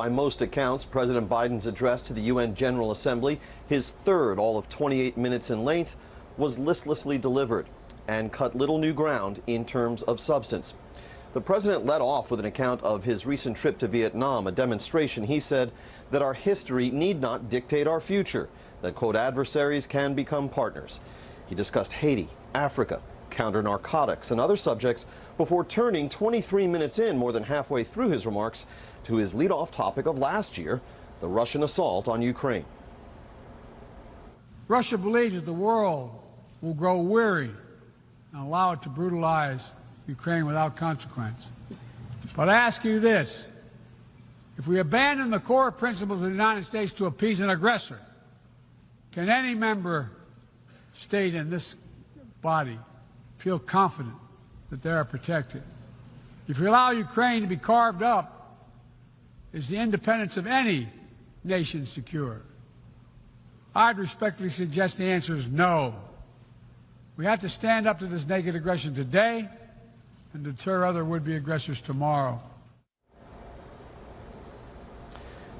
by most accounts, President Biden's address to the UN General Assembly, his third, all of 28 minutes in length, was listlessly delivered and cut little new ground in terms of substance. The president led off with an account of his recent trip to Vietnam, a demonstration, he said, that our history need not dictate our future, that, quote, adversaries can become partners. He discussed Haiti, Africa, counter-narcotics, and other subjects before turning 23 minutes in, more than halfway through his remarks, to his lead-off topic of last year, the Russian assault on Ukraine. Russia believes that the world will grow weary and allow it to brutalize Ukraine without consequence. But I ask you this: if we abandon the core principles of the United States to appease an aggressor, can any member state in this body feel confident that they are protected? If we allow Ukraine to be carved up, is the independence of any nation secure? I'd respectfully suggest the answer is no. We have to stand up to this naked aggression today and deter other would-be aggressors tomorrow.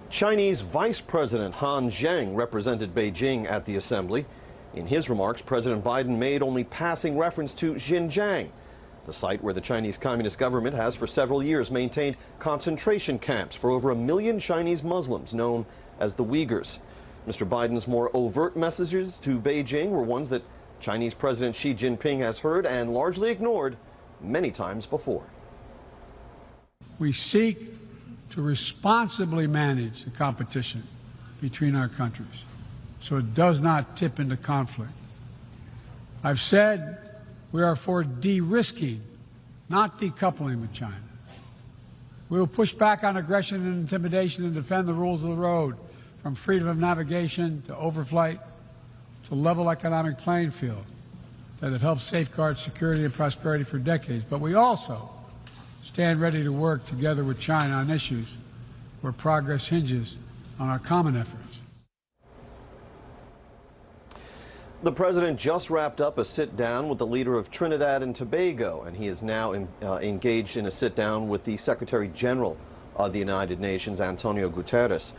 Chinese Vice President Han Zheng represented Beijing at the assembly. In his remarks, President Biden made only passing reference to Xinjiang, the site where the Chinese Communist government has for several years maintained concentration camps for over 1 million Chinese Muslims known as the Uyghurs. Mr. Biden's more overt messages to Beijing were ones that Chinese President Xi Jinping has heard and largely ignored many times before. We seek to responsibly manage the competition between our countries so it does not tip into conflict. I've said we are for de-risking, not decoupling with China. We will push back on aggression and intimidation and defend the rules of the road, from freedom of navigation to overflight to level economic playing field that have helped safeguard security and prosperity for decades. But we also stand ready to work together with China on issues where progress hinges on our common efforts. The president just wrapped up a sit-down with the leader of Trinidad and Tobago, and he is now engaged in a sit-down with the Secretary General of the United Nations, Antonio Guterres.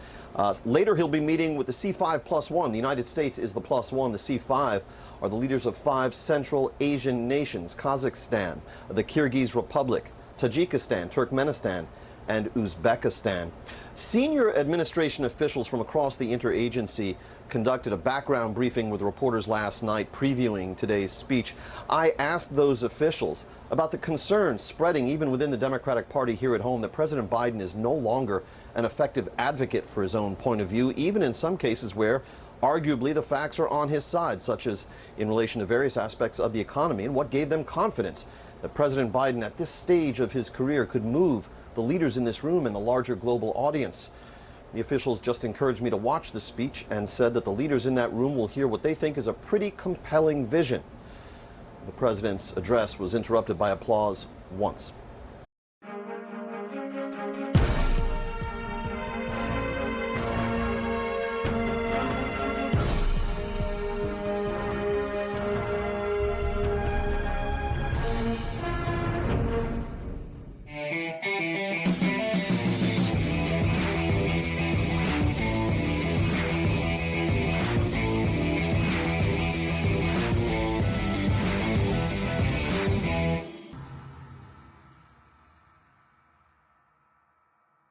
Later, he'll be meeting with the C5+1. The United States is the +1. The C5 are the leaders of 5 Central Asian nations: Kazakhstan, the Kyrgyz Republic, Tajikistan, Turkmenistan, and Uzbekistan. Senior administration officials from across the interagency conducted a background briefing with reporters last night previewing today's speech. I asked those officials about the concerns spreading even within the Democratic Party here at home that President Biden is no longer an effective advocate for his own point of view, even in some cases where arguably the facts are on his side, such as in relation to various aspects of the economy, and what gave them confidence that President Biden at this stage of his career could move the leaders in this room and the larger global audience. The officials just encouraged me to watch the speech and said that the leaders in that room will hear what they think is a pretty compelling vision. The president's address was interrupted by applause once.